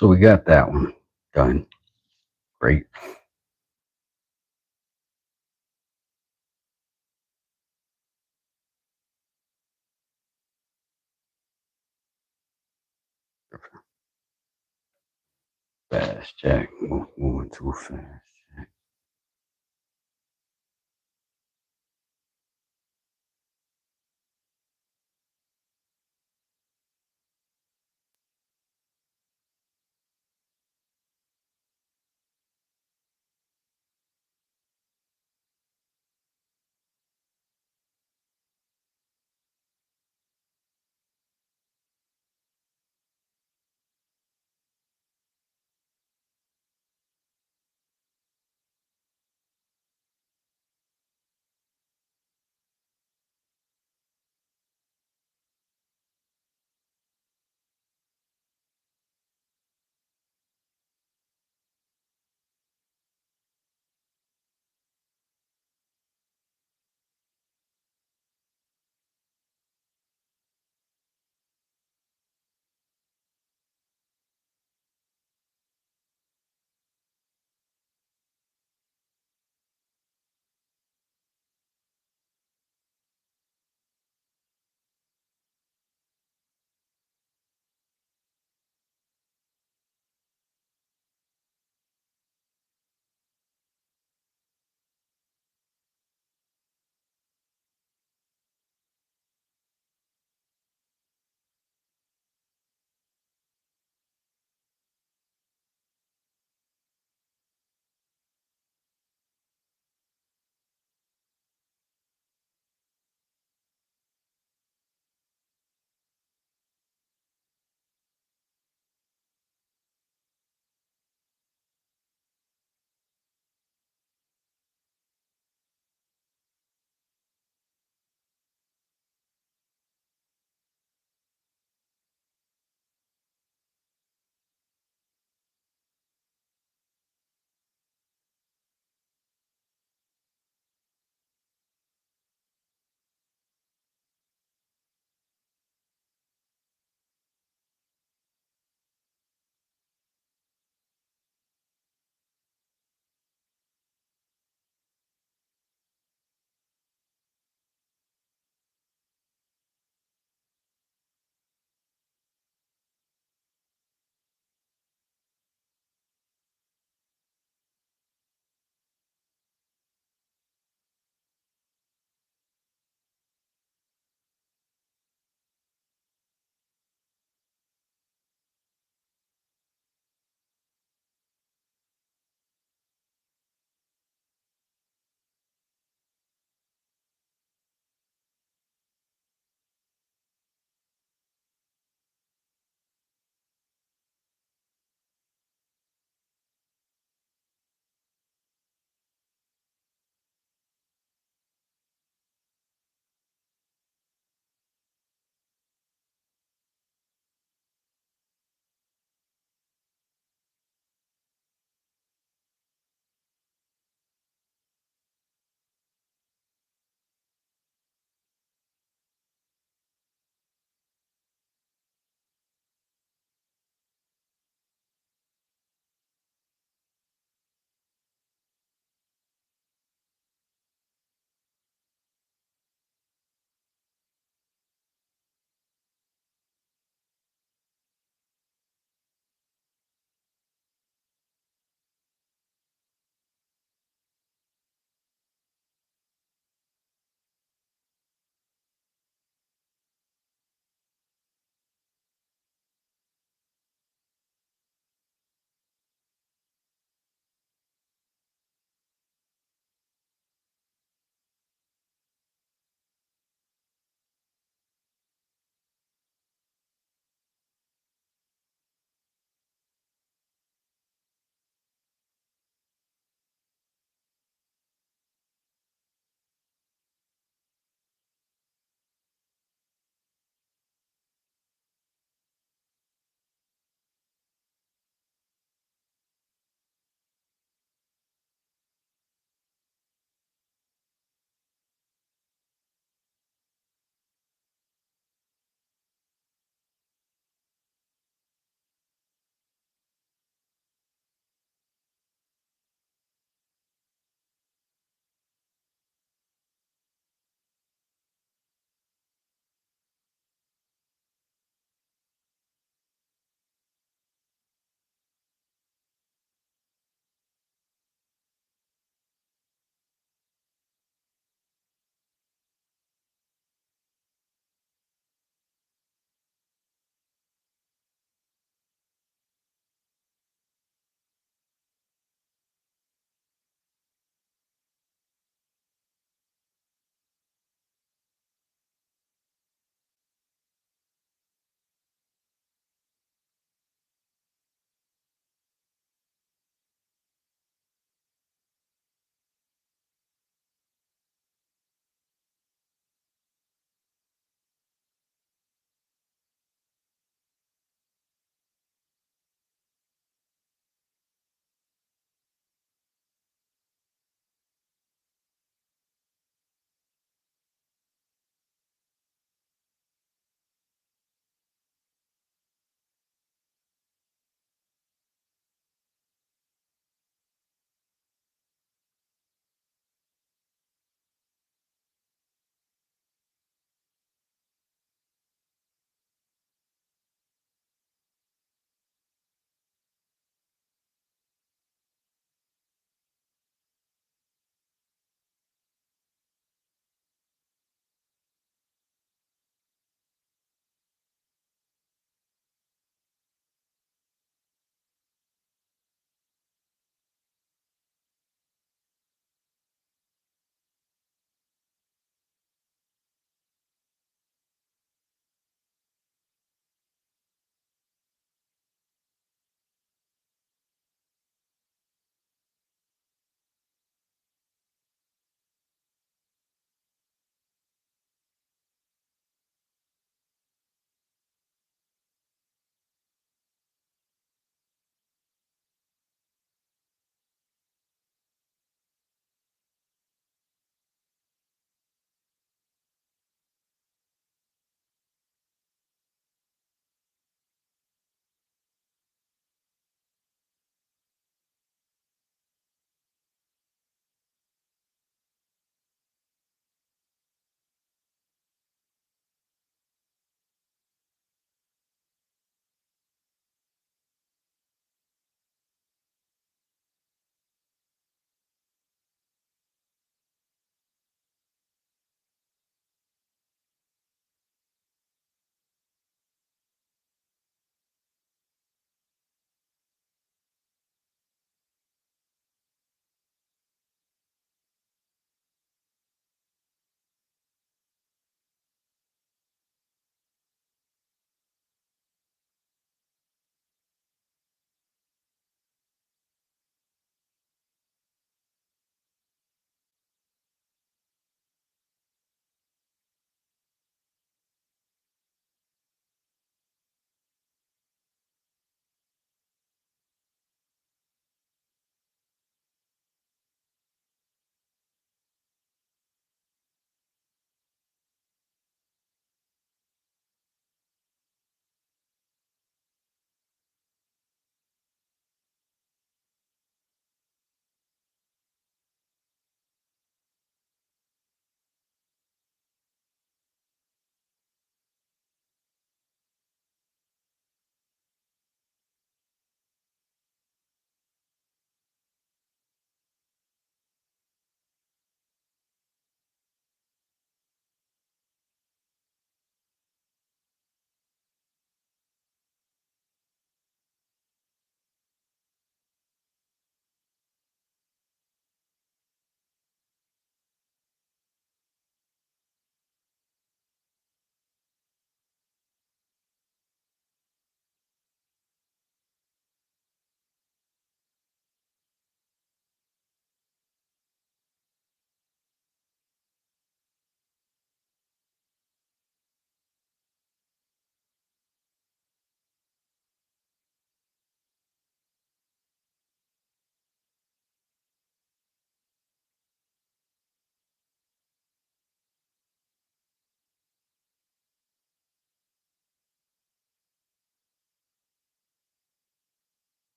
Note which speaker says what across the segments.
Speaker 1: So we got that one done. Great. Fast check. Moving too fast.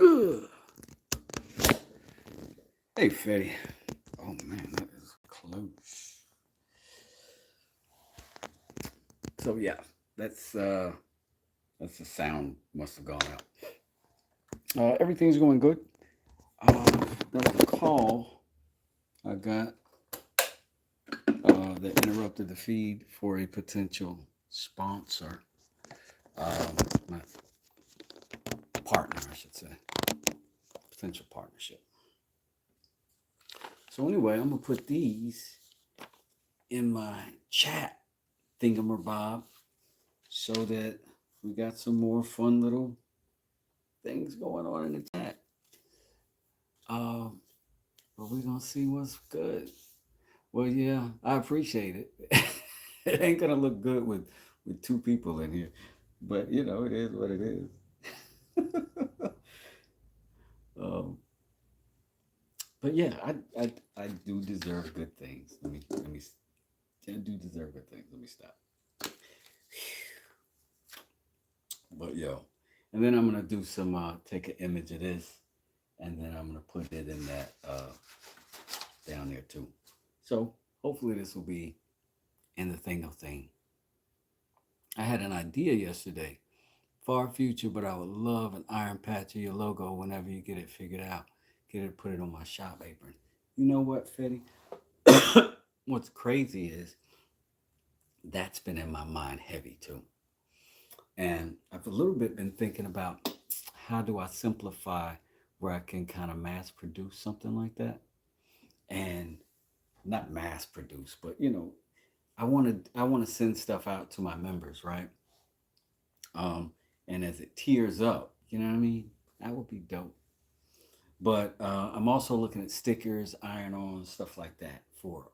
Speaker 1: Ugh. Hey, Fetty. Oh man, that is close. So yeah, that's the sound must have gone out. Everything's going good. There was a call I got that interrupted the feed for a potential sponsor, my partner, I should say, potential partnership. So anyway, I'm gonna put these in my chat thingamabob so that we got some more fun little things going on in the chat. But we're gonna see what's good. Well, yeah, I appreciate it. It ain't gonna look good with two people in here, but you know, it is what it is. um, but yeah, I do deserve good things. Let me I do deserve good things. Let me stop. But yo, and then I'm gonna do some take an image of this, and then I'm gonna put it in that down there too. So hopefully this will be in the thing. I had an idea yesterday, far future, but I would love an iron patch of your logo whenever you get it figured out. Get it, put it on my shop apron. You know what, Fetty? What's crazy is that's been in my mind heavy too. And I've a little bit been thinking about how do I simplify where I can kind of mass produce something like that. And not mass produce, but you know, I want to send stuff out to my members, right? And as it tears up, you know what I mean? That would be dope. But I'm also looking at stickers, iron-on, stuff like that for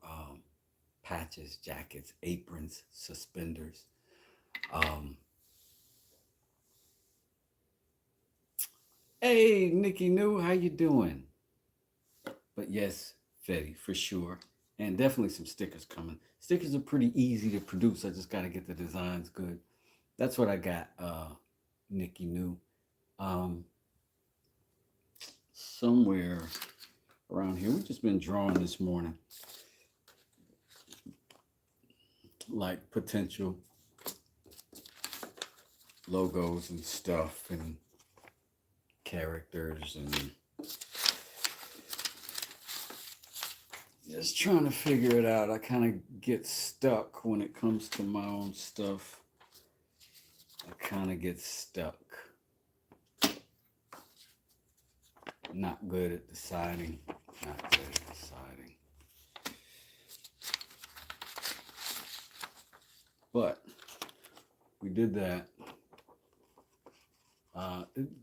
Speaker 1: patches, jackets, aprons, suspenders. Hey, Nikki New, how you doing? But yes, Fetty, for sure. And definitely some stickers coming. Stickers are pretty easy to produce. I just got to get the designs good. That's what I got, Nikki New. Somewhere around here, we've just been drawing this morning. Like potential logos and stuff and characters and just trying to figure it out. I kind of get stuck when it comes to my own stuff. I kind of get stuck. Not good at deciding. Not good at deciding. But we did that.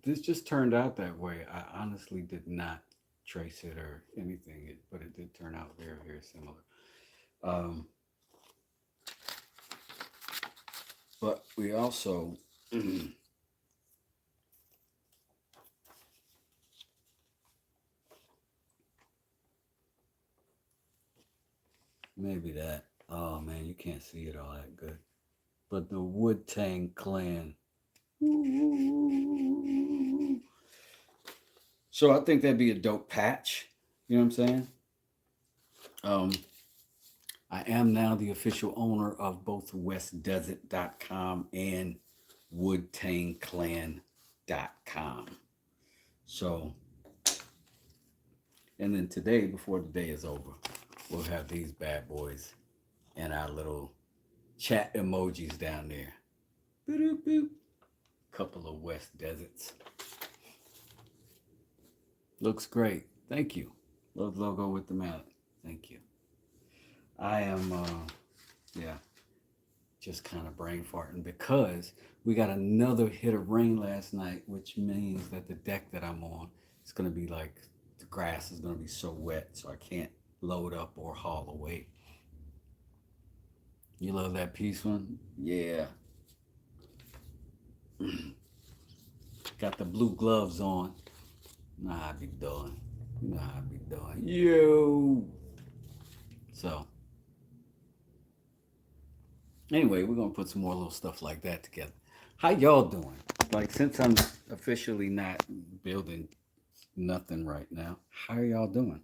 Speaker 1: This just turned out that way. I honestly did not trace it or anything, but it did turn out very, very similar. But we also maybe that. Oh man, you can't see it all that good. But the Wu-Tang Clan. So I think that'd be a dope patch. You know what I'm saying? I am now the official owner of both westdesert.com and woodtangclan.com. So, and then today, before the day is over, we'll have these bad boys and our little chat emojis down there. Boop, boop. Couple of West Deserts. Looks great. Thank you. Love logo with the mallet. Thank you. I am, just kind of brain farting because we got another hit of rain last night, which means that the deck that I'm on is going to be like, the grass is going to be so wet, so I can't load up or haul away. You love that piece one? Yeah. Got the blue gloves on. You know how I be doing. You know how I be doing. Yo. So, anyway, we're going to put some more little stuff like that together. How y'all doing? Like, since I'm officially not building nothing right now. How are y'all doing?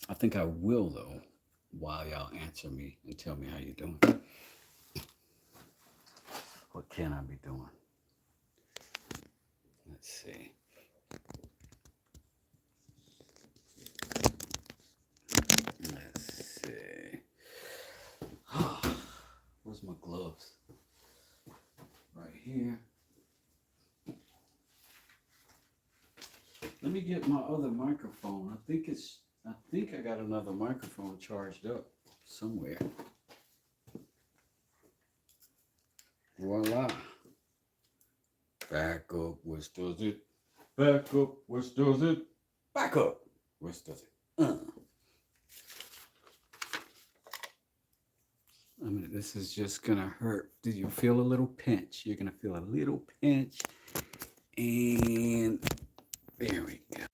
Speaker 1: I think I will though, while y'all answer me and tell me how you're doing. What can I be doing? Let's see. Let's see. Where's my gloves? Right here. Let me get my other microphone. I think I got another microphone charged up somewhere. Voila. Back up, which does it? Back up, which does it? Back up, which does it? I mean, this is just gonna hurt. Did you feel a little pinch? You're gonna feel a little pinch. And there we go.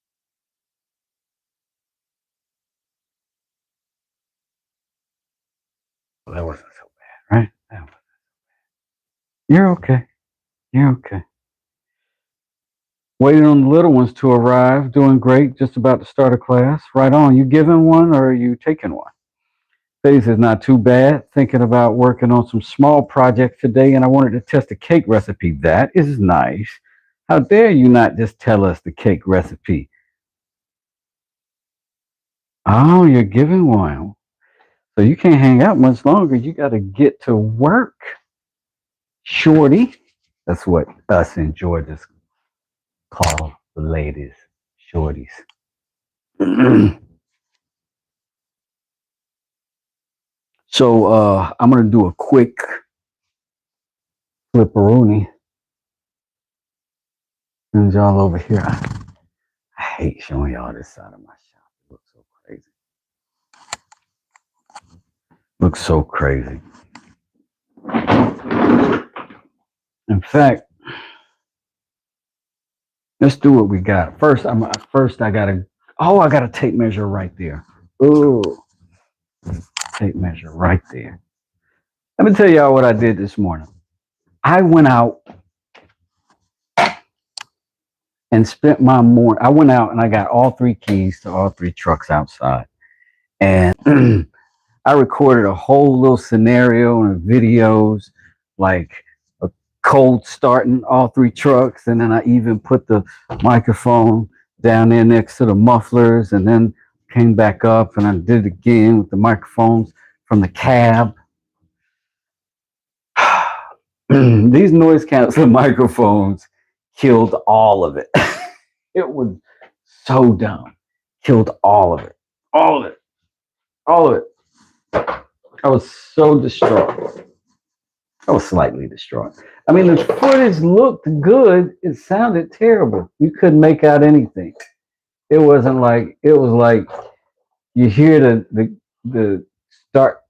Speaker 1: Well, that wasn't so bad, right? You're okay. You're okay. Waiting on the little ones to arrive. Doing great. Just about to start a class. Right on. You giving one or are you taking one? Things is not too bad. Thinking about working on some small projects today, and I wanted to test a cake recipe. That is nice. How dare you not just tell us the cake recipe? Oh, you're giving one. So you can't hang out much longer. You got to get to work, shorty. That's what us in Georgia call the ladies, shorties. So I'm gonna do a quick flipperoonie. And y'all over here. I hate showing y'all this side of my shop. It looks so crazy. Looks so crazy. In fact, let's do what we got. First, I gotta tape measure right there. Ooh, tape measure right there. Let me tell y'all what I did this morning. I went out and spent my morning. I went out and I got all 3 keys to all 3 trucks outside. And I recorded a whole little scenario and videos, like a cold starting all 3 trucks. And then I even put the microphone down there next to the mufflers and then came back up and I did it again with the microphones from the cab. These noise canceling microphones killed all of it. It was so dumb. Killed all of it. All of it. All of it. I was so distraught. I was slightly distraught. I mean, the footage looked good. It sounded terrible. You couldn't make out anything. It was like you hear the start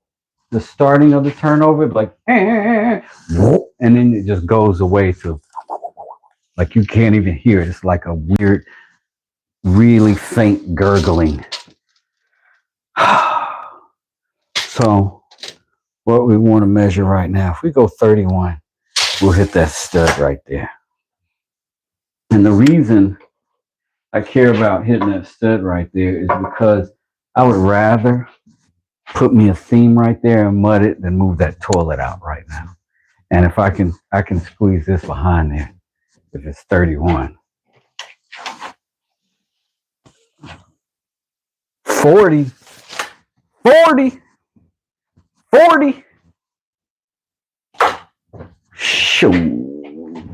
Speaker 1: the starting of the turnover, like, and then it just goes away to like you can't even hear it. It's like a weird, really faint gurgling. So what we want to measure right now, if we go 31, we'll hit that stud right there. And the reason I care about hitting that stud right there is because I would rather put me a seam right there and mud it than move that toilet out right now. And if I can squeeze this behind there if it's 31. 40. 40. 40. Shoot.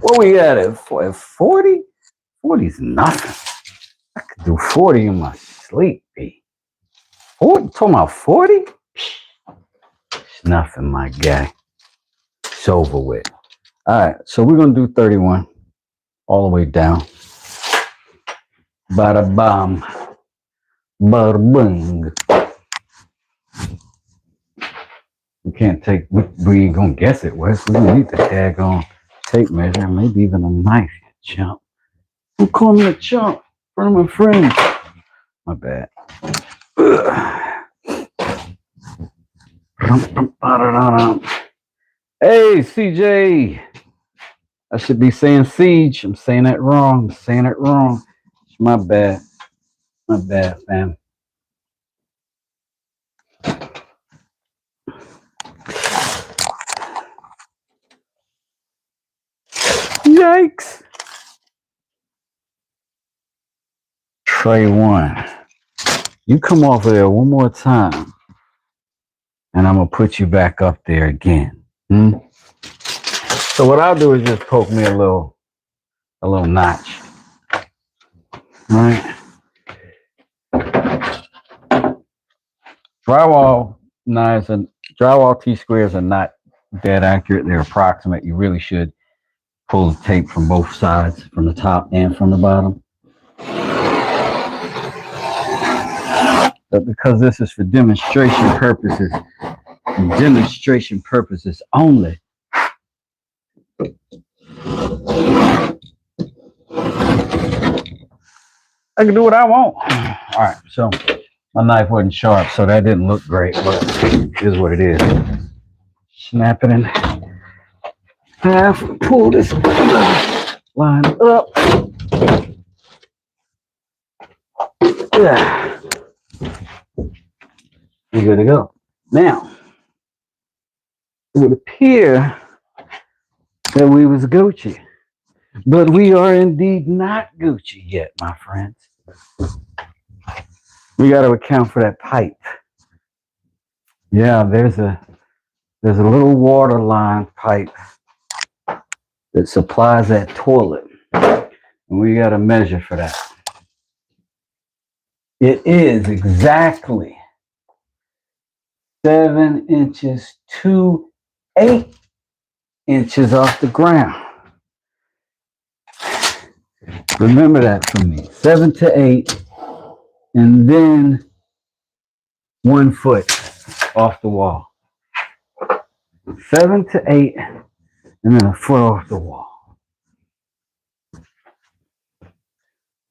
Speaker 1: What we got at 40? 40 is nothing. I could do 40 in my sleep, B. 40? Talking about 40? It's nothing, my guy. It's over with. All right, so we're going to do 31 all the way down. Bada bam. Bada bing. We can't take, we ain't going to guess it, Wes. We need the daggone tape measure, maybe even a knife, you chump. Don't call me a chump in front of my friends. My bad. Hey, CJ. I should be saying siege. I'm saying that wrong. I'm saying it wrong. It's my bad. My bad, fam. Yikes. Tray 1. You come off of there one more time, and I'm going to put you back up there again. So what I'll do is just poke me a little notch. All right. Drywall T-squares are not dead accurate. They're approximate. You really should pull the tape from both sides, from the top and from the bottom. But because this is for demonstration purposes only, I can do what I want. All right, so my knife wasn't sharp, so that didn't look great, but it is what it is. Snap it in half, pull this line up. Yeah. You're good to go. Now, it would appear that we was Gucci, but we are indeed not Gucci yet, my friends. We got to account for that pipe. Yeah, there's a little water line pipe that supplies that toilet, and we got to measure for that. It is exactly 7 inches to 8 inches off the ground. Remember that for me. 7 to 8, and then 1 foot off the wall. 7 to 8, and then a foot off the wall.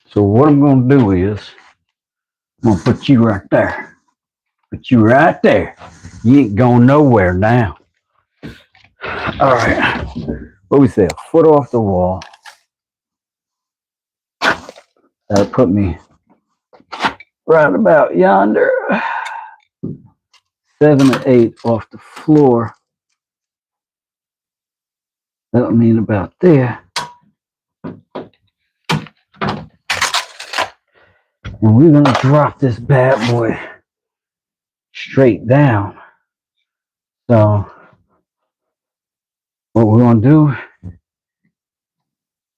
Speaker 1: So what I'm going to do is, I'm going to put you right there. Put you right there. You ain't going nowhere now. All right. What we say? A foot off the wall. That'll put me right about yonder. 7 or 8 off the floor. That'll mean about there. And we're going to drop this bad boy straight down. So what we're going to do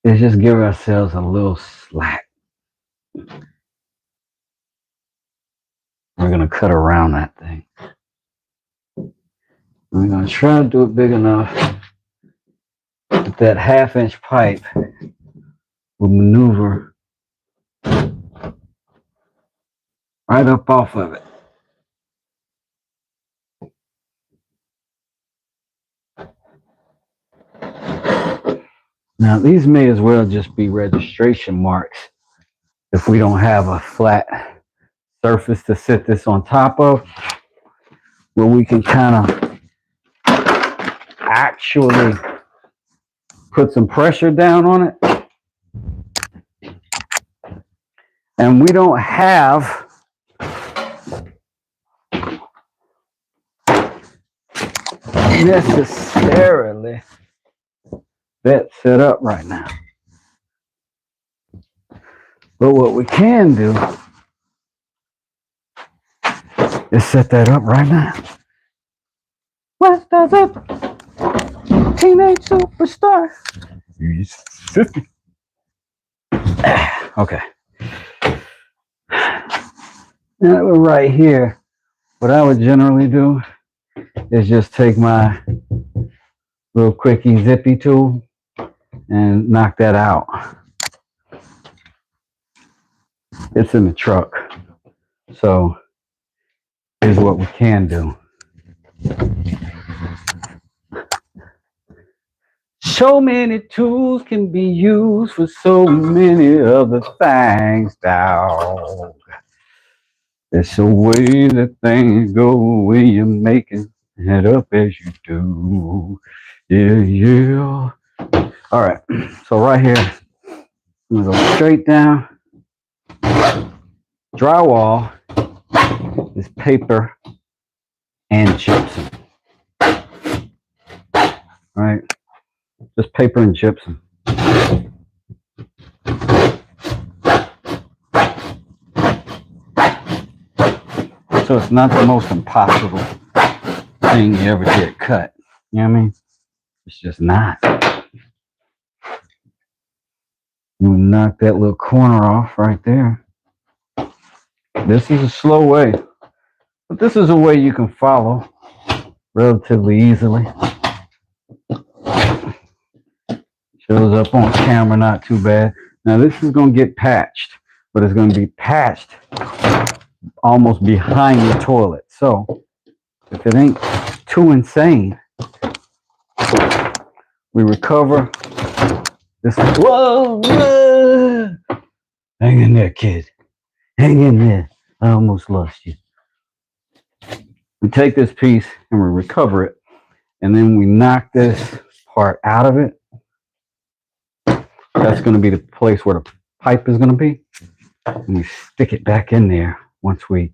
Speaker 1: is just give ourselves a little slack. We're going to cut around that thing. We're going to try to do it big enough that that 1/2 inch pipe will maneuver right up off of it. Now these may as well just be registration marks if we don't have a flat surface to sit this on top of, where we can kind of actually put some pressure down on it. And we don't have necessarily that set up right now. But what we can do is set that up right now. What does a teenage superstar? He's 50. Okay. Now we're right here. What I would generally do is just take my little quickie zippy tool and knock that out. It's in the truck. So here's what we can do. So many tools can be used for so many other things, dog. It's the way that things go when you're making it up as you do. Yeah, yeah. All right, so right here, I'm gonna go straight down. Drywall is paper and gypsum. All right, just paper and gypsum. So it's not the most impossible thing you ever get cut. You know what I mean? It's just not. You knock that little corner off right there. This is a slow way, but this is a way you can follow relatively easily. Shows up on camera, not too bad. Now this is going to get patched, but it's going to be patched almost behind the toilet. So if it ain't too insane, we recover this. Whoa, whoa! Hang in there, kid. Hang in there. I almost lost you. We take this piece and we recover it, and then we knock this part out of it. That's going to be the place where the pipe is going to be. And we stick it back in there once we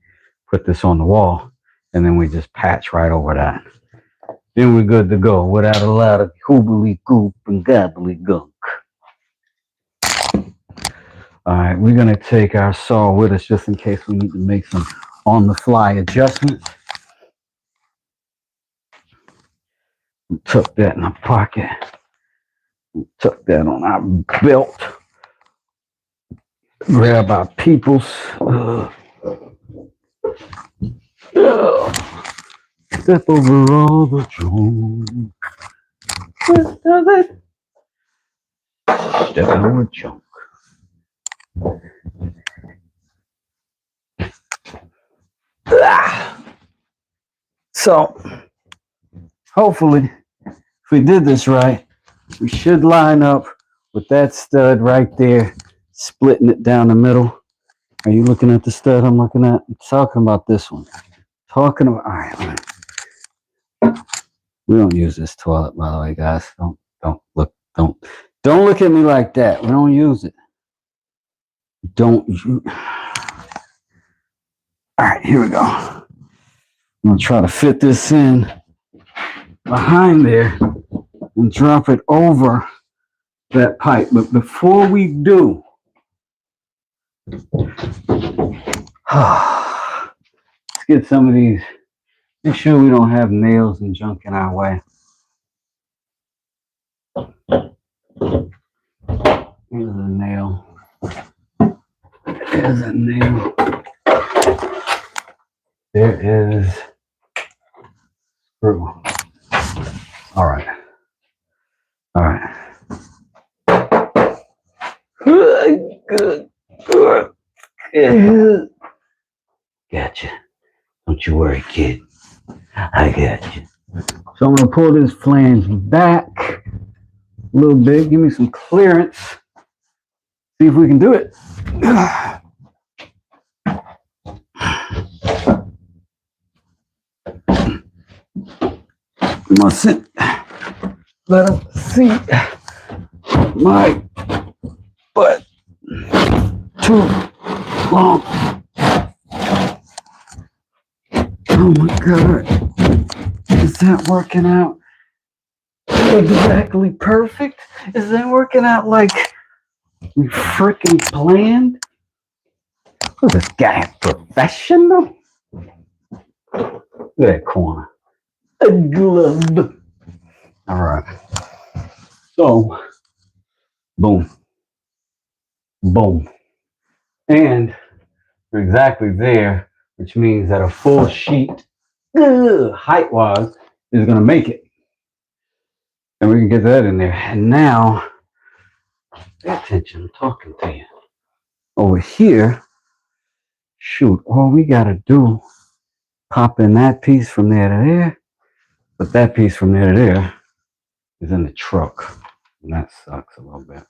Speaker 1: put this on the wall, and then we just patch right over that. Then we're good to go without a lot of hoobly goop and gobbly gunk. All right, we're going to take our saw with us just in case we need to make some on-the-fly adjustments. Tuck that in our pocket. Tuck that on our belt. Grab our peoples. Step over all the junk. Step over junk. So, hopefully, if we did this right, we should line up with that stud right there, splitting it down the middle. Are you looking at the stud I'm looking at? I'm talking about this one. Talking about, all right. We don't use this toilet, by the way, guys. Don't look at me like that. We don't use it. Don't you? All right, here we go. I'm gonna try to fit this in behind there and drop it over that pipe. But before we do, let's get some of these. Make sure we don't have nails and junk in our way. Here's a nail. There's a nail. There is screw. All right. All right. Good. Gotcha. Don't you worry, kid. I got you. So I'm going to pull this flange back a little bit. Give me some clearance. See if we can do it. We mustn't let them see my butt too long. Oh my God. Is that working out exactly perfect? Is that working out like we freaking planned? Was this guy a professional? Look at that corner. A glove. All right. So, boom. Boom. And we're exactly there, which means that a full sheet, height-wise, is going to make it. And we can get that in there. And now, pay attention, I'm talking to you. Over here, shoot, all we got to do, pop in that piece from there to there, but that piece from there to there is in the truck. And that sucks a little bit.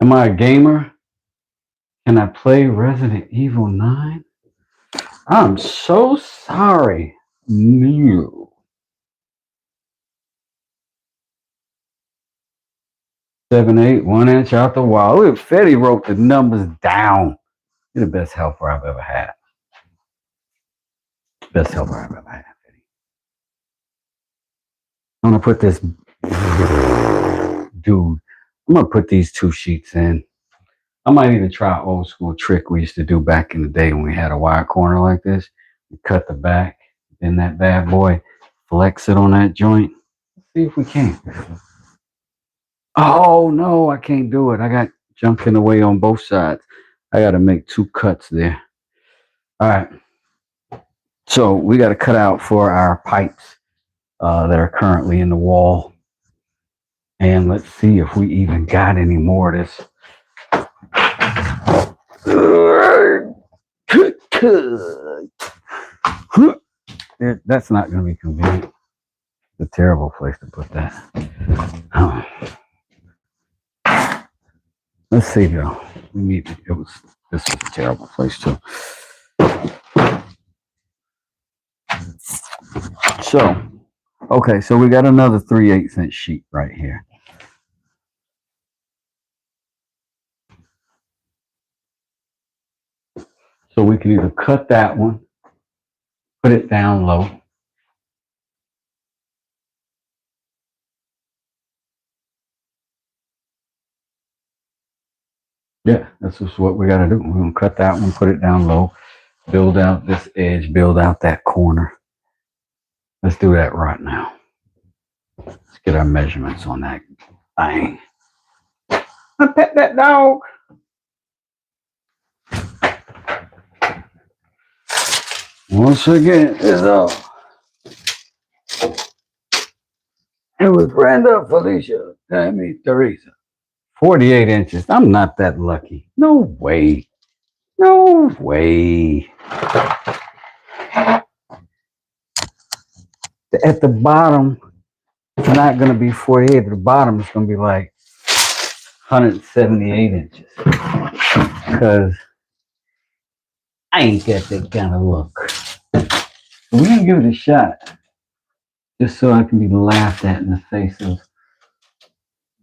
Speaker 1: Am I a gamer? Can I play Resident Evil 9? I'm so sorry. No. 7/8, 1 inch out the wall. Look, Fetty wrote the numbers down. You're the best helper I've ever had. Best helper I've ever had, Fetty. I'm gonna put this, dude. I'm gonna put these 2 sheets in. I might even try an old school trick we used to do back in the day when we had a wide corner like this. We cut the back, then that bad boy, flex it on that joint. Let's see if we can. Oh no, I can't do it. I got junk in the way on both sides. I got to make 2 cuts there. All right. So we got to cut out for our pipes that are currently in the wall. And let's see if we even got any more of this. That's not going to be convenient. It's a terrible place to put that. Let's see though. We need this was a terrible place too. So, okay, so we got another 3/8 inch sheet right here. So we can either cut that one, put it down low. Yeah, that's just what we got to do. We're going to cut that one, put it down low, build out this edge, build out that corner. Let's do that right now. Let's get our measurements on that thing. I pet that dog. Once again, it's up. It was Brenda, Felicia, Tammy, Teresa. 48 inches. I'm not that lucky. No way. No way. At the bottom, it's not going to be 48. At the bottom, it's going to be like 178 inches. Because I ain't got that kind of luck. We're going to give it a shot. Just so I can be laughed at in the face of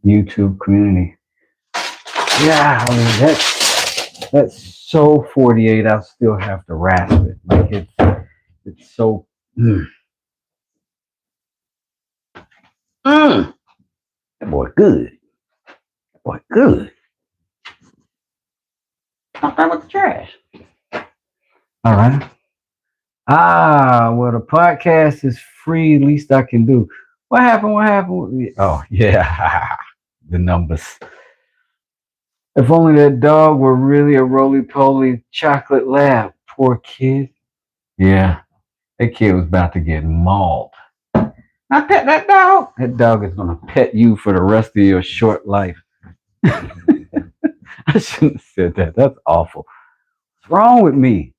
Speaker 1: YouTube community. Yeah, I mean, that's so 48. I'll still have to rasp it. Like it's so. That boy good. That boy good. Not that with the trash. All right. Well, the podcast is free. Least I can do. What happened? What happened with me? Oh yeah, the numbers. If only that dog were really a roly-poly chocolate lab. Poor kid. Yeah, that kid was about to get mauled. I pet that dog. That dog is going to pet you for the rest of your short life. I shouldn't have said that. That's awful. What's wrong with me?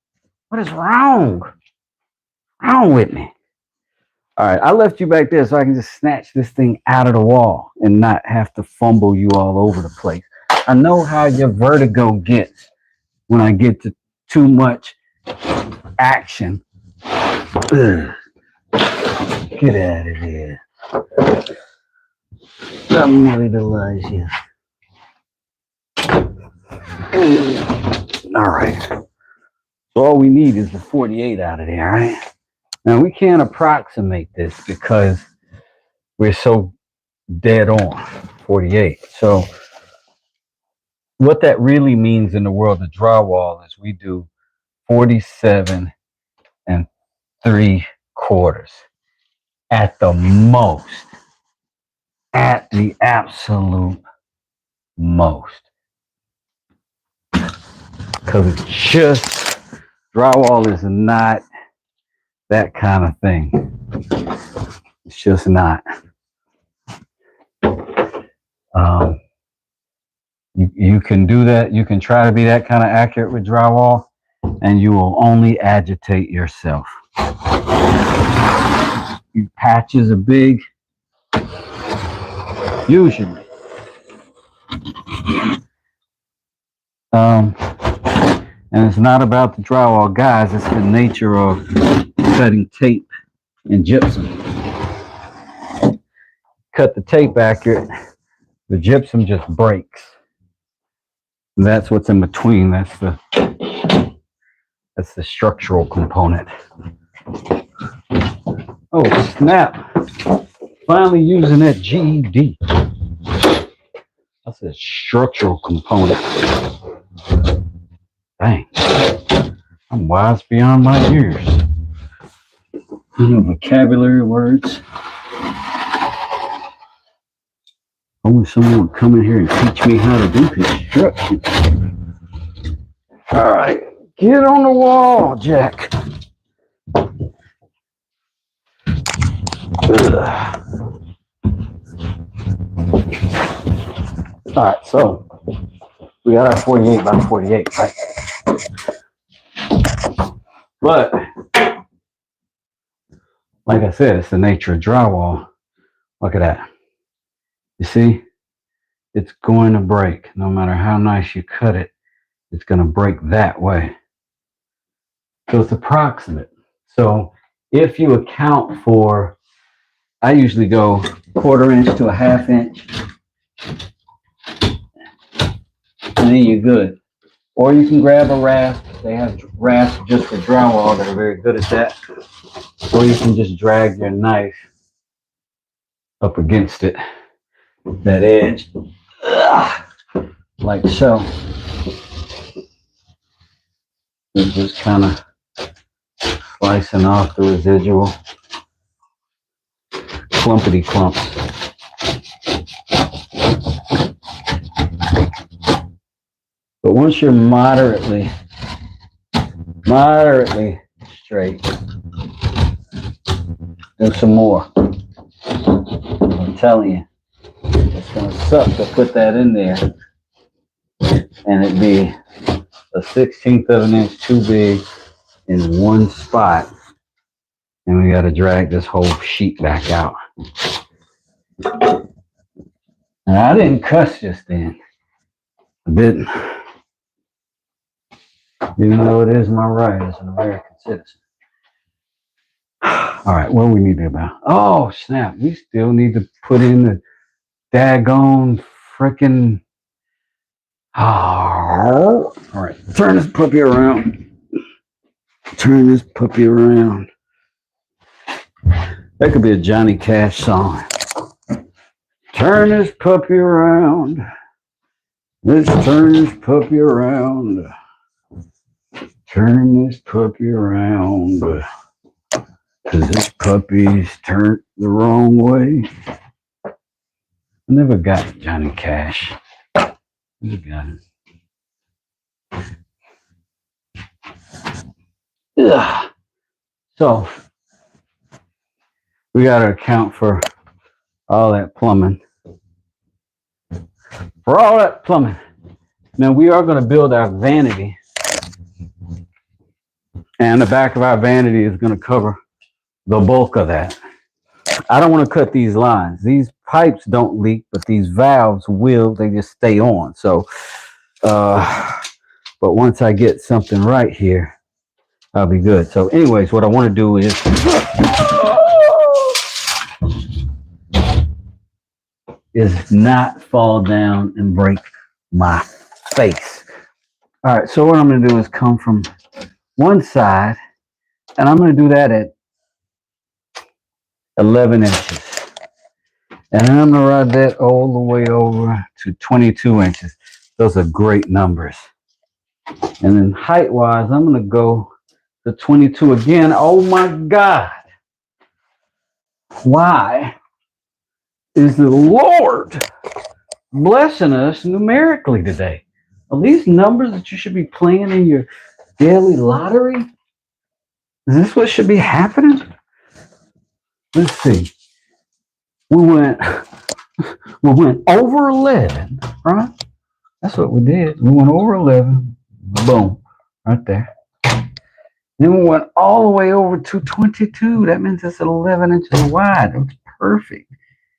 Speaker 1: What is wrong? Wrong with me? All right, I left you back there so I can just snatch this thing out of the wall and not have to fumble you all over the place. I know how your vertigo gets when I get to too much action. Ugh. Get out of here. Something really delicious. All right. So all we need is the 48 out of there, right? Now we can't approximate this because we're so dead on 48. So what that really means in the world of drywall is we do 47 3/4 at the most, at the absolute most. Because it's just, drywall is not that kind of thing. It's just not. You can do that. You can try to be that kind of accurate with drywall, and you will only agitate yourself. Patches are big, usually. And it's not about the drywall, guys. It's the nature of cutting tape and gypsum. Cut the tape accurate, The gypsum just breaks. That's what's in between. That's the structural component. Oh snap! Finally using that GED. That's a structural component. Dang. I'm wise beyond my years. Vocabulary words. Only someone would come in here and teach me how to do construction. All right, get on the wall, Jack. Ugh. All right, so we got our 48 by 48, right? But like I said, it's the nature of drywall. Look at that. You see, it's going to break. No matter how nice you cut it, it's going to break that way. So it's approximate. So if you account for, I usually go 1/4 inch to a 1/2 inch, and then you're good. Or you can grab a rasp. They have rasps just for drywall that are very good at that. Or you can just drag your knife up against it, that edge, like so. And just kind of slicing off the residual clumpity clumps. But once you're moderately straight, do some more. I'm telling you, it's gonna suck to put that in there and it be a 1/16 of an inch too big in one spot, and we got to drag this whole sheet back out. And I didn't cuss just then. I didn't. Even though it is my right as an American citizen. All right, what do we need to do about? Oh, snap. We still need to put in the daggone freaking. Oh, all right, turn this puppy around. Turn this puppy around. That could be a Johnny Cash song. Turn this puppy around. Let's turn this puppy around. Turn this puppy around. Cause this puppy's turned the wrong way. I never got Johnny Cash. Never got it. Ugh. So we got to account for all that plumbing. For all that plumbing. Now we are going to build our vanity. And the back of our vanity is going to cover the bulk of that. I don't want to cut these lines. These pipes don't leak, but these valves will. They just stay on. So, but once I get something right here, I'll be good. So anyways, what I want to do is not fall down and break my face. All right, so what I'm going to do is come from one side, and I'm going to do that at 11 inches. And then I'm going to ride that all the way over to 22 inches. Those are great numbers. And then height-wise, I'm going to go to 22 again. Oh, my God. Why is the Lord blessing us numerically today? Are these numbers that you should be playing in your daily lottery? Is this what should be happening? Let's see. We went over 11, right? That's what we did. We went over 11. Boom. Right there. Then we went all the way over to 22. That means it's 11 inches wide. It's perfect.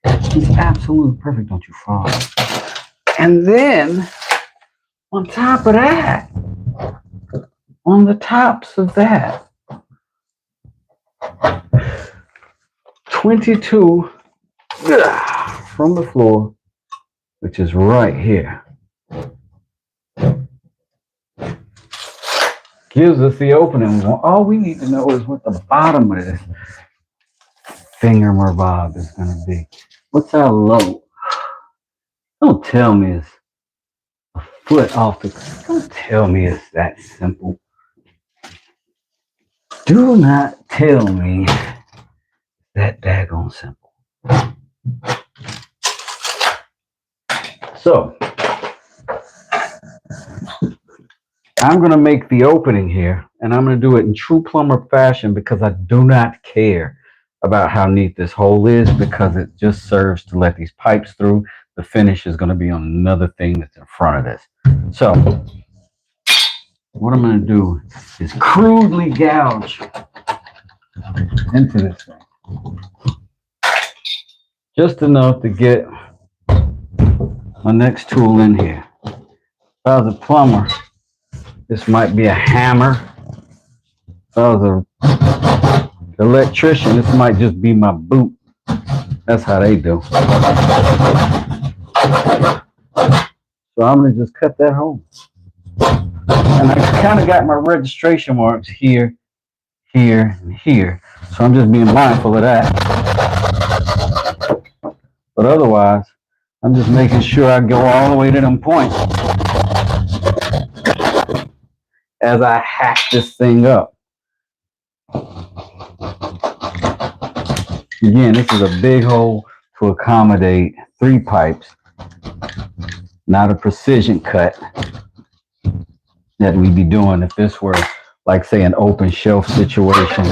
Speaker 1: It's absolutely perfect. Don't you fall. And then, on top of that, on the tops of that, 22 from the floor which is right here. Gives us the opening. All we need to know is what the bottom of this thingamabob is going to be. What's our low? Don't tell me it's a foot off the. Don't tell me it's that simple. Do not tell me that daggone simple. So I'm going to make the opening here, and I'm going to do it in true plumber fashion because I do not care about how neat this hole is, because it just serves to let these pipes through. The finish is going to be on another thing that's in front of this. So what I'm going to do is crudely gouge into this thing. Just enough to get my next tool in here. If I was a plumber, this might be a hammer. If I was an electrician, this might just be my boot. That's how they do. So I'm going to just cut that hole. And I kind of got my registration marks here, here, and here. So I'm just being mindful of that. But otherwise, I'm just making sure I go all the way to them points as I hack this thing up. Again, this is a big hole to accommodate 3 pipes, not a precision cut that we'd be doing if this were, like, say, an open shelf situation.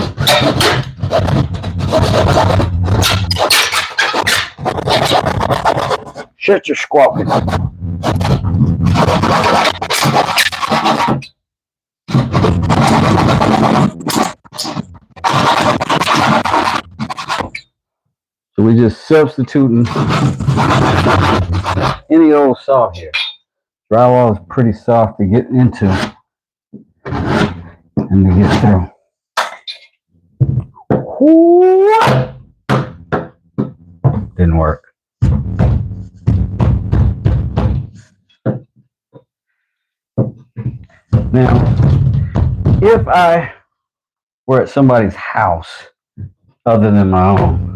Speaker 1: Shut your squawking. So we're just substituting any old saw here. Drywall is pretty soft to get into and to get through. Didn't work. Now, if I were at somebody's house other than my own,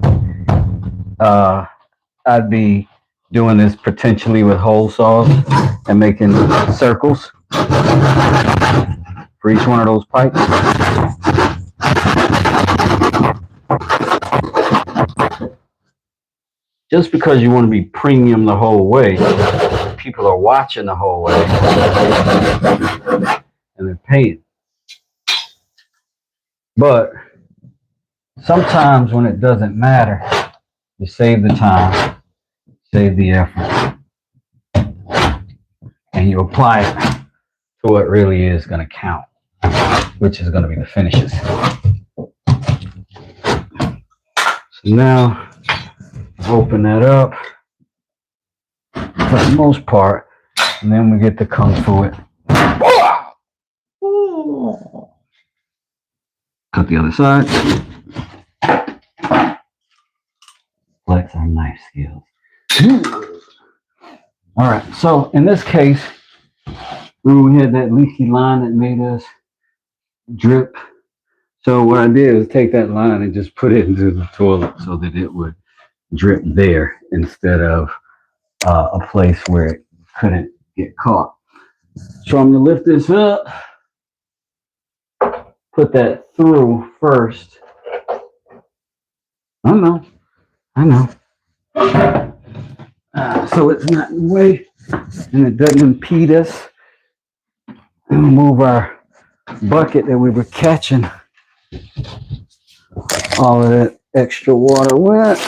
Speaker 1: I'd be doing this potentially with hole saws and making circles for each one of those pipes. Just because you want to be premium the whole way, people are watching the whole way and they're paying. But sometimes when it doesn't matter, you save the time, save the effort, and you apply it to what really is going to count, which is going to be the finishes. So now, open that up for the most part, and then we get to kung fu it. Cut the other side. Flex our knife skills. All right, so in this case, we had that leaky line that made us drip. So what I did was take that line and just put it into the toilet so that it would drip there instead of a place where it couldn't get caught. So I'm going to lift this up, put that through first. I know. So it's not in the way and it doesn't impede us. And we'll move our bucket that we were catching all of that extra water with.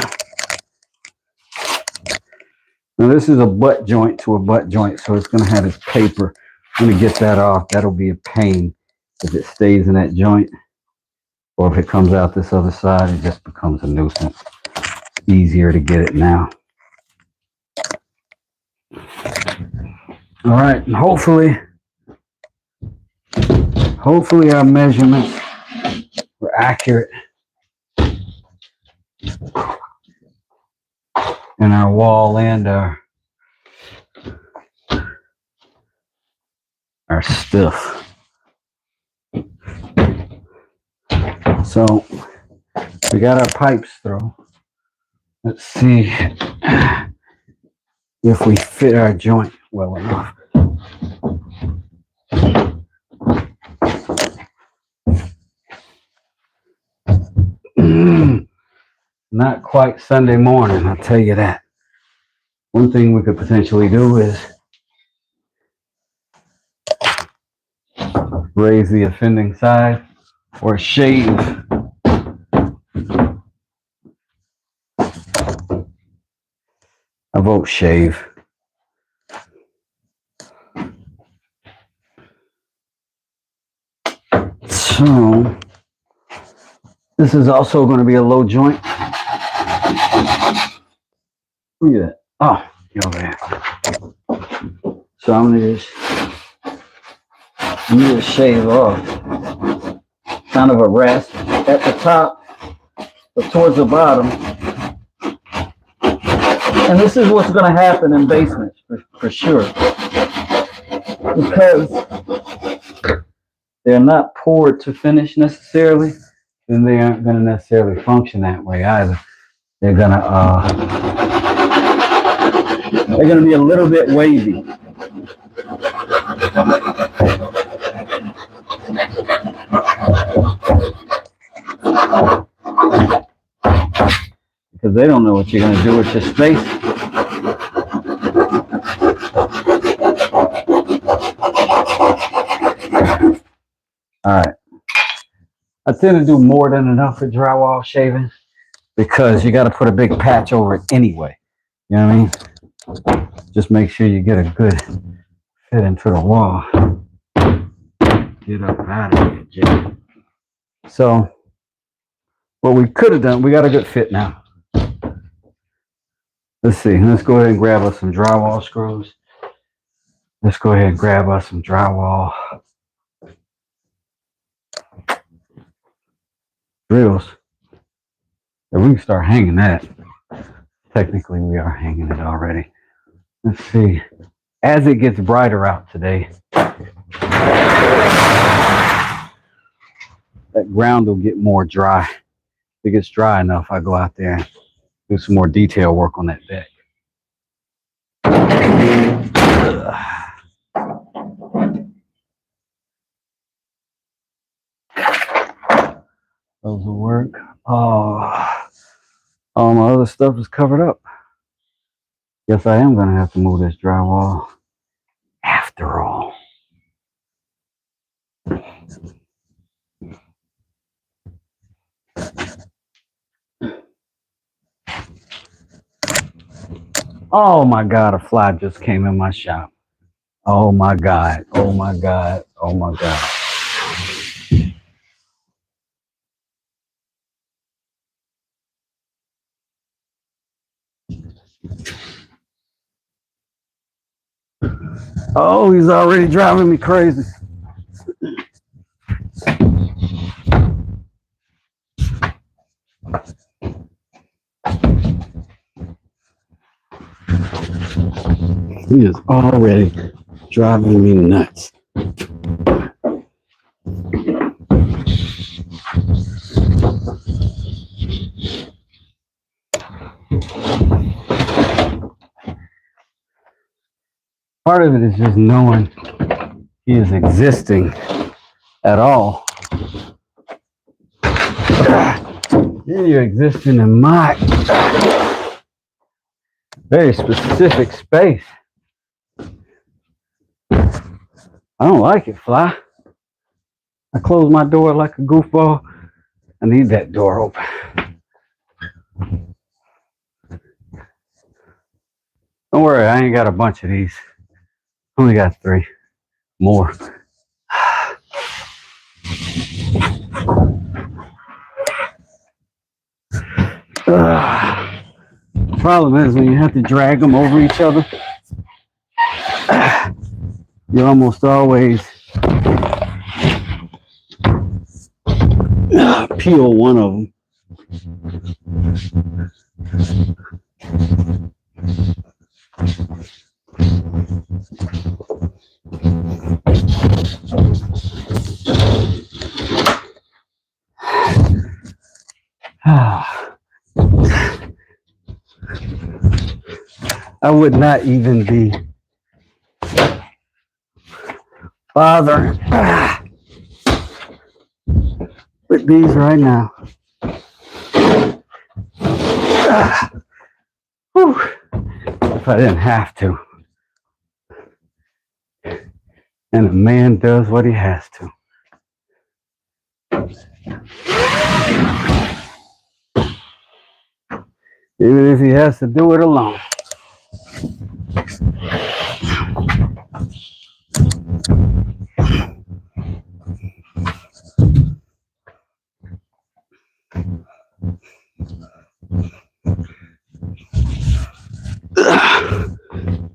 Speaker 1: Now this is a butt joint to a butt joint, so it's going to have this paper. I'm going to get that off. That'll be a pain if it stays in that joint, or if it comes out this other side, it just becomes a nuisance. It's easier to get it now. All right, and hopefully our measurements were accurate in our wall and our are stiff. So we got our pipes through. Let's see if we fit our joint well enough. Not quite Sunday morning, I'll tell you that. One thing we could potentially do is raise the offending side or shave. I vote shave. So this is also going to be a low joint. Look at that. Oh, you're over there. So I'm going to just shave off kind of a rasp at the top, but towards the bottom. And this is what's going to happen in basements for sure, because they're not poured to finish necessarily, then they aren't going to necessarily function that way either. They're going to be a little bit wavy. Because they don't know what you're going to do with your space. All right. I tend to do more than enough for drywall shaving because you got to put a big patch over it anyway. You know what I mean? Just make sure you get a good fit into the wall. Get up out of here, Jay. So, what we could have done, we got a good fit now. Let's see. Let's go ahead and grab us some drywall screws. Let's go ahead and grab us some drywall drills. And we can start hanging that. Technically, we are hanging it already. Let's see. As it gets brighter out today, that ground will get more dry. If it gets dry enough, I go out there and do some more detail work on that deck. Those will work. Oh, all my other stuff is covered up. Guess I am going to have to move this drywall after all. Oh my God, a fly just came in my shop. Oh my God, oh my God, oh my God. Oh, he's already driving me crazy. He is already driving me nuts. Part of it is just knowing he is existing at all. Then you're existing in my very specific space. I don't like it, fly. I close my door like a goofball. I need that door open. Don't worry, I ain't got a bunch of these. Only got 3 more. Problem is when you have to drag them over each other, you almost always peel one of them. I would not even be bothering with these right now. Whew. If I didn't have to. And a man does what he has to. Even if he has to do it alone.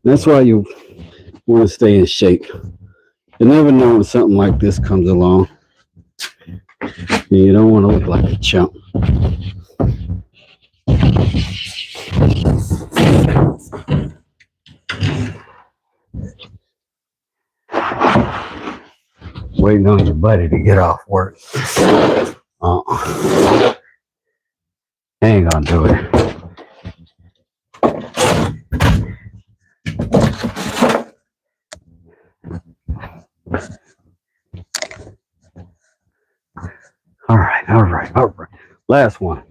Speaker 1: That's why you want to stay in shape. You never know when something like this comes along. And you don't want to look like a chump. Waiting on your buddy to get off work. He ain't gonna do it. All right. Last one.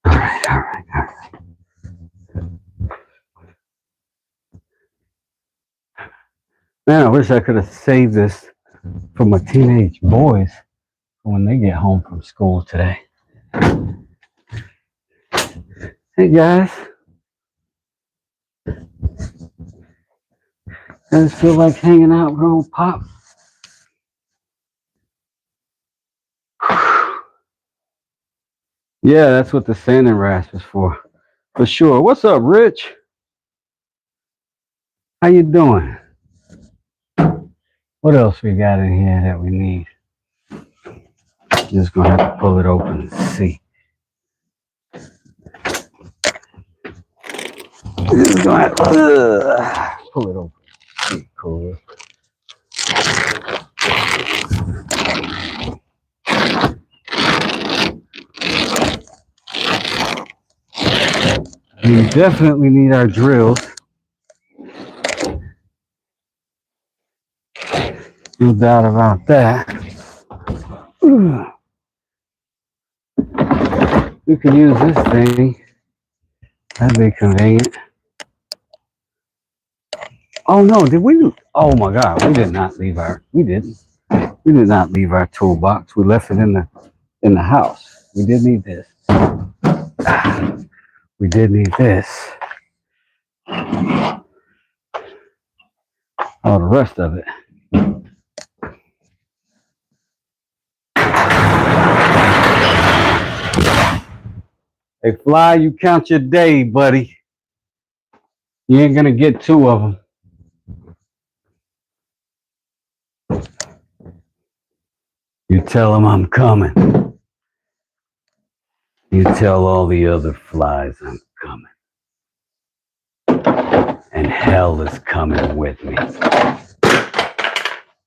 Speaker 1: All right. Man, I wish I could have saved this for my teenage boys when they get home from school today. Hey guys. Guys feel like hanging out with old Pop? Yeah, that's what the sanding rasp is for sure. What's up, Rich? How you doing? What else we got in here that we need? Just gonna have to pull it open and see. Just gonna have to pull it open. See, cool. We definitely need our drills. No doubt about that. We could use this thing. That'd be convenient. Oh no, did we? Oh my God, we did not leave our. We didn't. We did not leave our toolbox. We left it in the house. We did need this. We did need this. All the rest of it. Hey, Fly, you count your day, buddy. You ain't gonna get two of them. You tell them I'm coming. You tell all the other flies I'm coming. And hell is coming with me.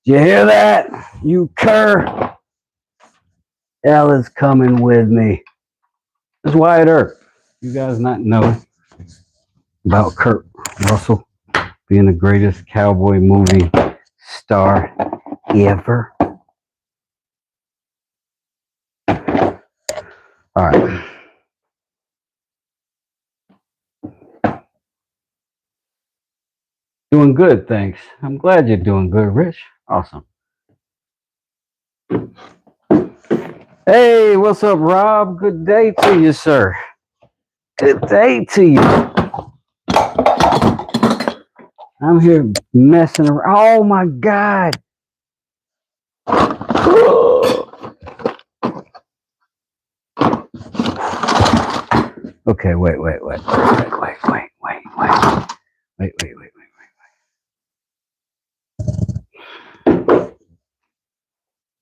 Speaker 1: You hear that? You cur. Hell is coming with me. It's Wyatt Earp. You guys not know about Kurt Russell being the greatest cowboy movie star ever. All right. Doing good, thanks. I'm glad you're doing good, Rich. Awesome. Hey, what's up, Rob? Good day to you, sir. Good day to you. I'm here messing around. Oh my God. Okay, wait.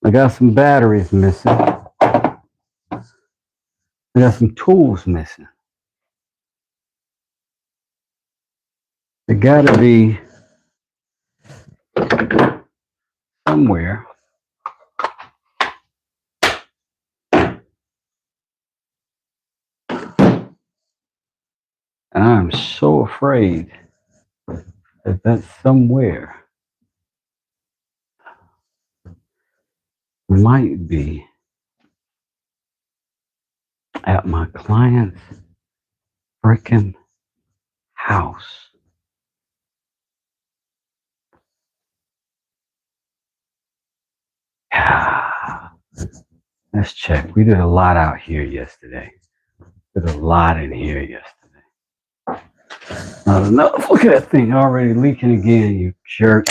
Speaker 1: I got some batteries missing. I got some tools missing. They gotta be somewhere. And I'm so afraid that that's somewhere might be at my client's freaking house. Let's check. We did a lot out here yesterday. Did a lot in here yesterday. Not enough. Look at that thing already leaking again, you jerk.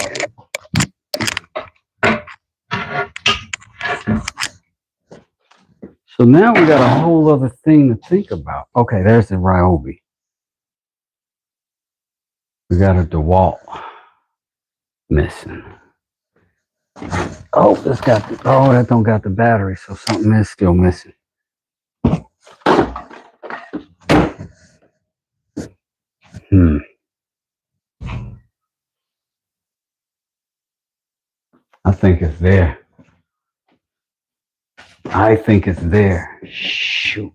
Speaker 1: So now we got a whole other thing to think about. Okay, there's the Ryobi. We got a DeWalt missing. Oh, that don't got the battery, so something is still missing. I think it's there. Shoot.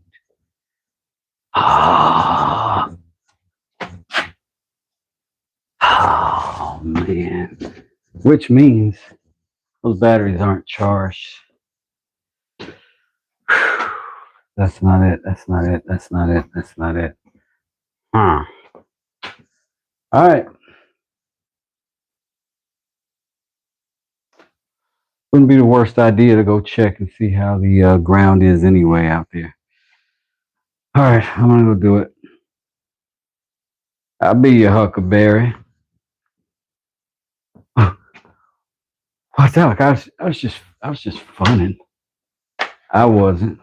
Speaker 1: Oh, man. Which means those batteries aren't charged. That's not it. Huh. All right. Wouldn't be the worst idea to go check and see how the ground is anyway out there. All right, I'm gonna go do it. I'll be your huckleberry. What's that? I was just funning. I wasn't.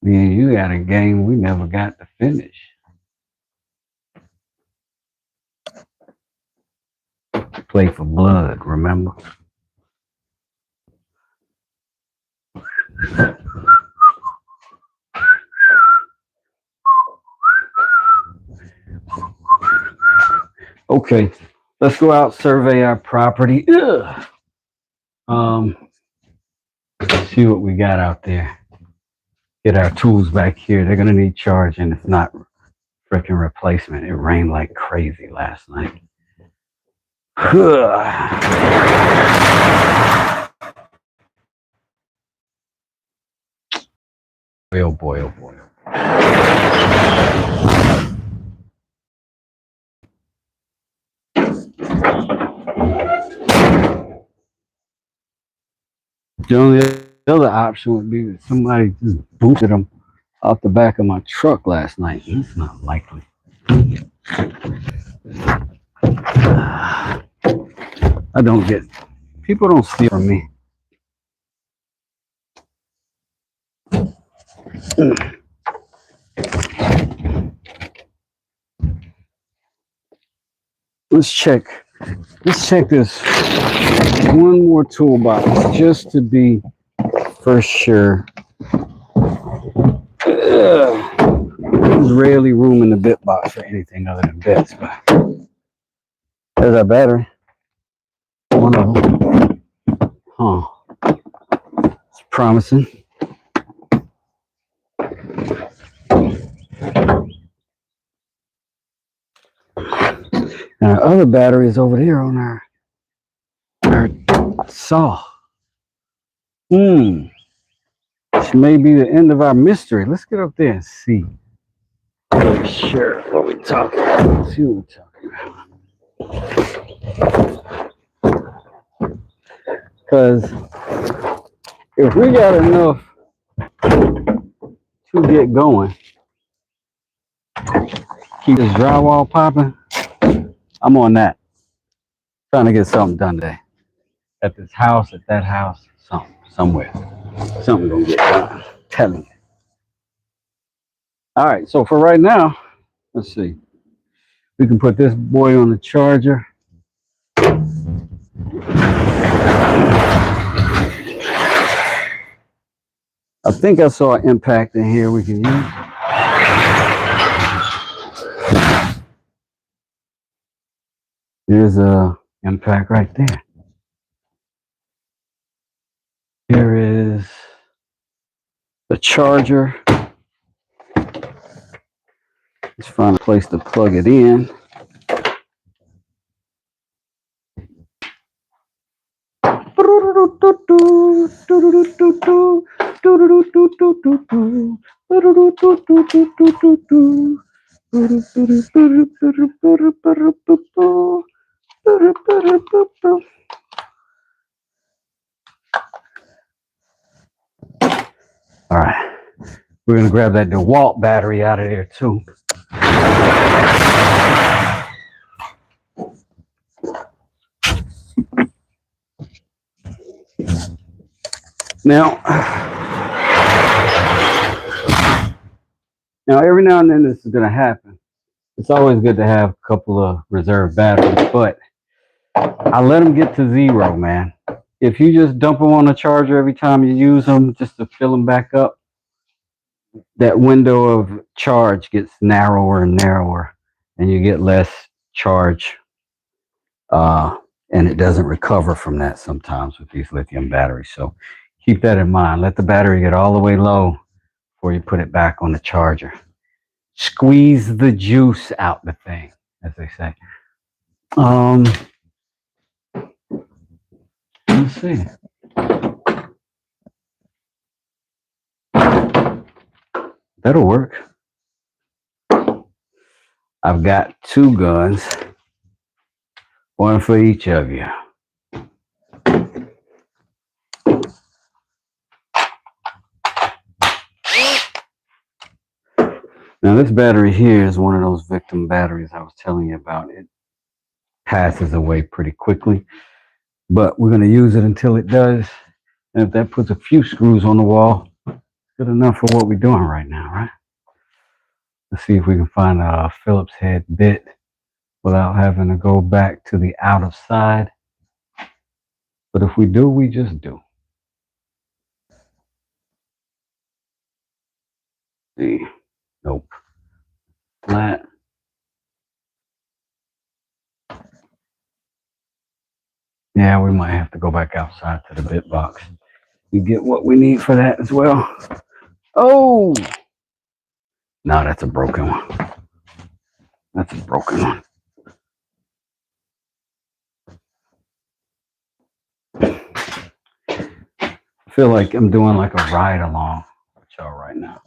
Speaker 1: Man, you got a game we never got to finish. Play for blood, remember? Okay, let's go out, survey our property. See what we got out there. Get our tools back here. They're gonna need charging. It's not freaking replacement. It rained like crazy last night. Oh boy. The only other option would be that somebody just boosted them off the back of my truck last night. That's not likely. People don't steal from me. Let's check this one more toolbox just to be for sure. There's rarely room in the bit box for anything other than bits, but there's our battery. One of them. Huh. It's promising. And our other battery is over here on our saw. This may be the end of our mystery. Let's get up there and see. Sure, what we talking about. Let's see what we're talking about. Because if we got enough to get going, keep this drywall popping, I'm on that. Trying to get something done today. At this house, at that house, somewhere. Something gonna get done. I'm telling you. All right, so for right now, let's see. We can put this boy on the charger. I think I saw an impact in here we can use. There's a impact right there. Here is the charger. Let's find a place to plug it in. All right, we're gonna grab that DeWalt battery out of there too. Now, every now and then this is gonna happen. It's always good to have a couple of reserve batteries, but I let them get to zero, man. If you just dump them on a charger every time you use them just to fill them back up, that window of charge gets narrower and narrower, and you get less charge, and it doesn't recover from that sometimes with these lithium batteries. So keep that in mind. Let the battery get all the way low before you put it back on the charger. Squeeze the juice out the thing, as they say. Let's see. That'll work. I've got two guns, one for each of you. Now this battery here is one of those victim batteries I was telling you about. It passes away pretty quickly, but we're going to use it until it does. And if that puts a few screws on the wall, good enough for what we're doing right now, right? Let's see if we can find a Phillips head bit without having to go back to the out of side. But if we do, we just do. See, nope. Flat. Yeah, we might have to go back outside to the bit box. We get what we need for that as well. Oh! No, that's a broken one. That's a broken one. I feel like I'm doing like a ride along with y'all right now.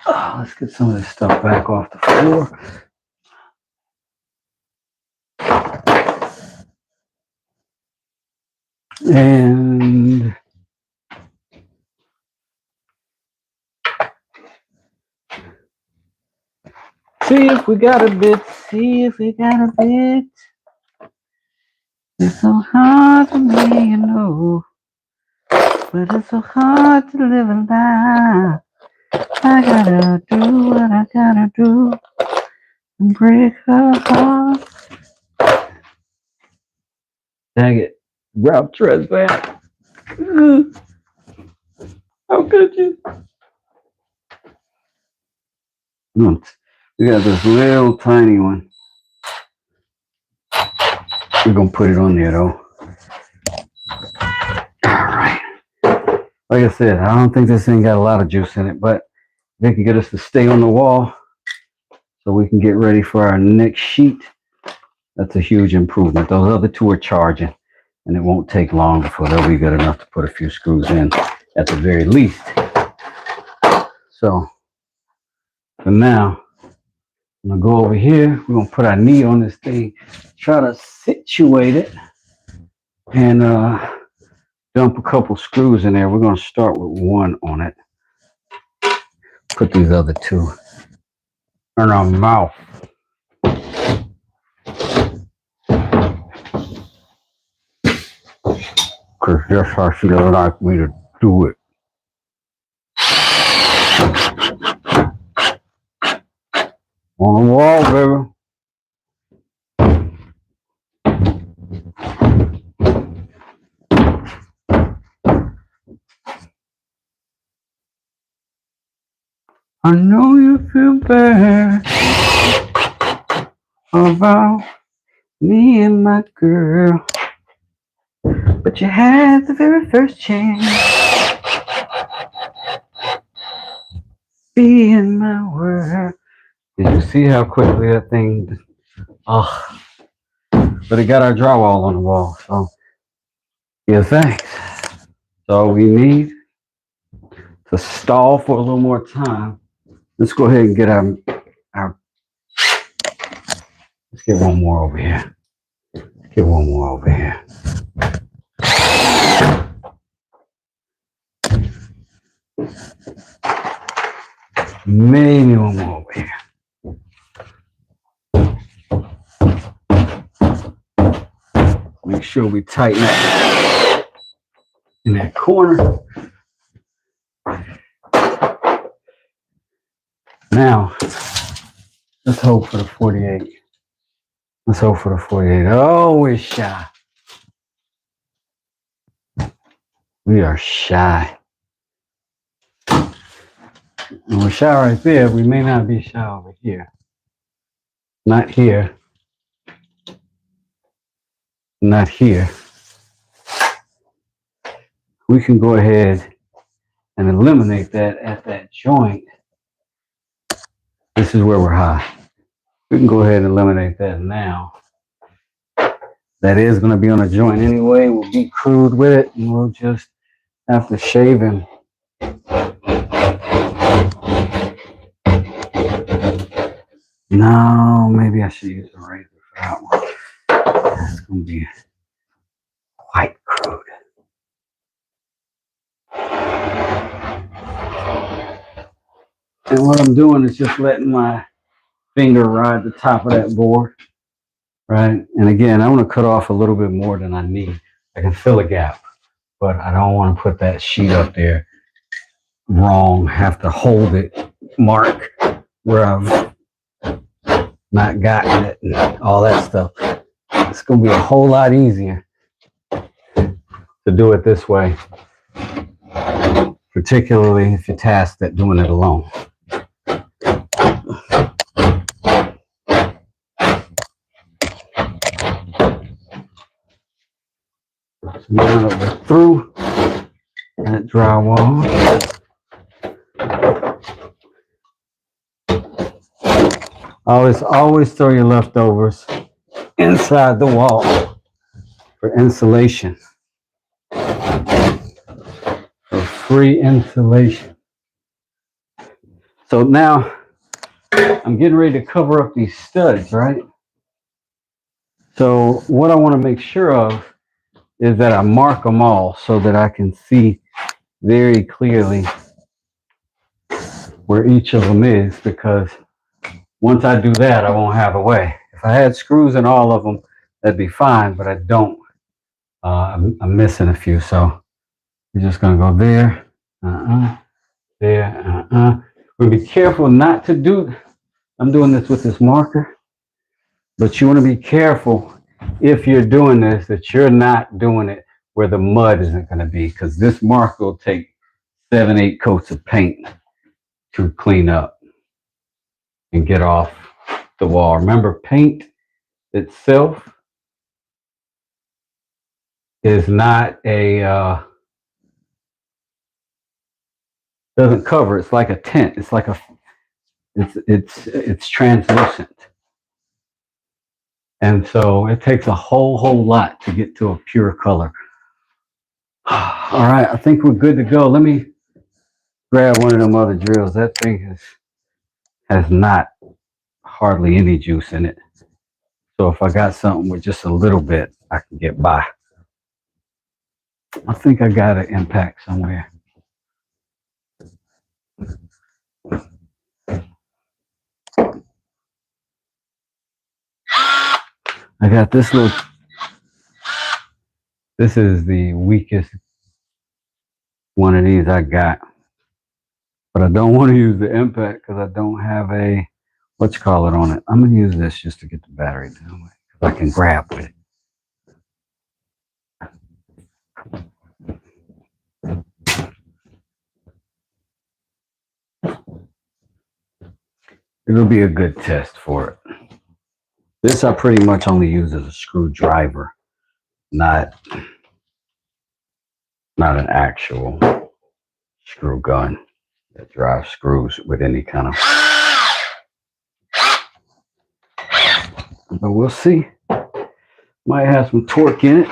Speaker 1: Oh, let's get some of this stuff back off the floor. And see if we got a bit. See if we got a bit. It's so hard for me, you know. But it's so hard to live a life. I gotta do what I gotta do and break her heart. Dang it. Rob Tresvant. How could you? We got this little tiny one. We're gonna put it on there though. Alright. Like I said, I don't think this thing got a lot of juice in it, but they can get us to stay on the wall so we can get ready for our next sheet. That's a huge improvement. Those other two are charging, and it won't take long before they'll be good enough to put a few screws in at the very least. So for now, I'm gonna go over here. We're gonna put our knee on this thing, try to situate it, and dump a couple screws in there. We're gonna start with one on it. Put these other two in our mouth. 'cause that's how she would like me to do it. On the wall, baby. I know you feel bad about me and my girl, but you had the very first chance be in my world. Did you see how quickly that thing? Oh, but it got our drywall on the wall, so yeah, thanks. So we need to stall for a little more time. Let's go ahead and get our let's get one more over here. Get one more over here. Maybe one more over here. Make sure we tighten that in that corner. Now, let's hope for the 48. Let's hope for the 48. Oh, we're shy. We are shy. And we're shy right there. We may not be shy over here. Not here. Not here. We can go ahead and eliminate that at that joint. This is where we're high. We can go ahead and eliminate that now. That is going to be on a joint anyway. We'll be crude with it, and we'll just have to shave him. No, maybe I should use a razor for that one. It's going to be quite crude. And what I'm doing is just letting my finger ride the top of that board, right? And again, I want to cut off a little bit more than I need. I can fill a gap, but I don't want to put that sheet up there wrong, have to hold it, mark where I've not gotten it and all that stuff. It's going to be a whole lot easier to do it this way, particularly if you're tasked at doing it alone. So now that we're through that drywall, always throw your leftovers inside the wall for insulation, for free insulation. So now I'm getting ready to cover up these studs, right? So what I want to make sure of is that I mark them all so that I can see very clearly where each of them is, because once I do that, I won't have a way. If I had screws in all of them, that'd be fine, but I don't. I'm missing a few, so we're just going to go there, there, We'll be careful not to do, I'm doing this with this marker, but you want to be careful if you're doing this, that you're not doing it where the mud isn't going to be, because this marker will take 7-8 coats of paint to clean up and get off the wall. Remember, paint itself is not a doesn't cover. It's like a tint. It's like it's translucent, and so it takes a whole lot to get to a pure color. All right, I think we're good to go. Let me grab one of them other drills. That thing has not hardly any juice in it. So if I got something with just a little bit, I can get by. I think I got an impact somewhere. I got this little This is the weakest one of these I got. But I don't want to use the impact because I don't have a, what you call it on it. I'm going to use this just to get the battery down with. I can grab with it. It'll be a good test for it. This I pretty much only use as a screwdriver, not an actual screw gun that drives screws with any kind of. But we'll see. Might have some torque in it.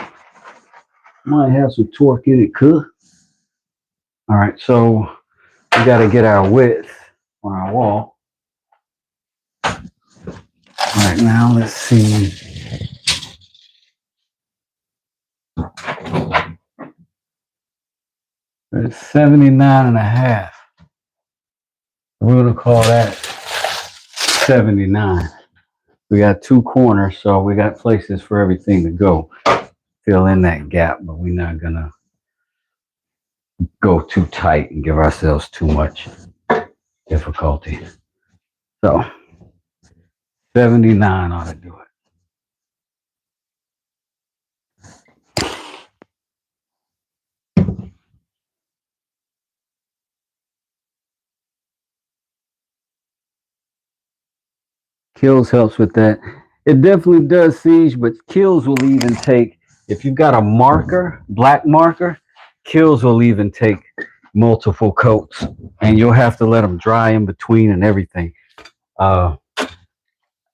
Speaker 1: Could. All right, so we got to get our width on our wall. All right, now let's see. It's 79.5. We're going to call that 79. We got 2 corners, so we got places for everything to go. Fill in that gap, but we're not going to go too tight and give ourselves too much difficulty. So 79 ought to do it. Kills helps with that. It definitely does siege, but kills will even take, if you've got a marker, black marker, kills will even take multiple coats, and you'll have to let them dry in between and everything. I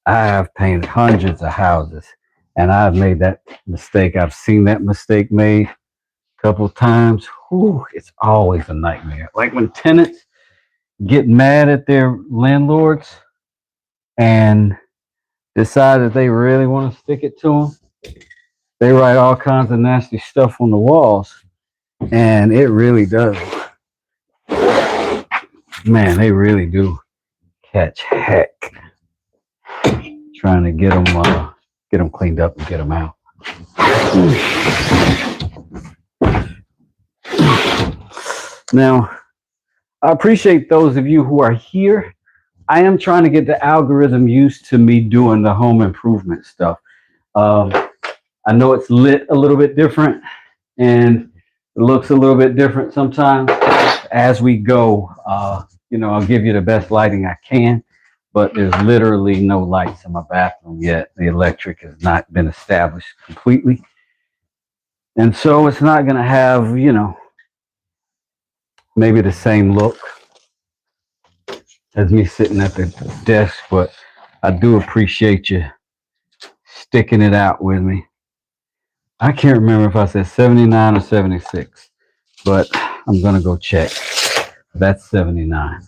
Speaker 1: have painted hundreds of houses, and I've made that mistake. I've seen that mistake made a couple of times. Whew, it's always a nightmare. Like when tenants get mad at their landlords and decide that they really want to stick it to them, they write all kinds of nasty stuff on the walls, and it really does. Man, they really do catch heck trying to get them cleaned up and get them out. Now, I appreciate those of you who are here. I am trying to get the algorithm used to me doing the home improvement stuff. I know it's lit a little bit different and it looks a little bit different sometimes. As we go, I'll give you the best lighting I can, but there's literally no lights in my bathroom yet. The electric has not been established completely. And so it's not going to have, maybe the same look as me sitting at the desk, but I do appreciate you sticking it out with me. I can't remember if I said 79 or 76, but I'm going to go check. That's 79.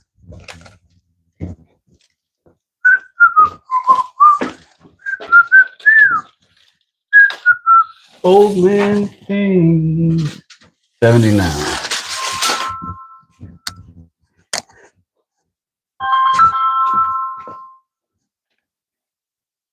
Speaker 1: Old man thing. 79.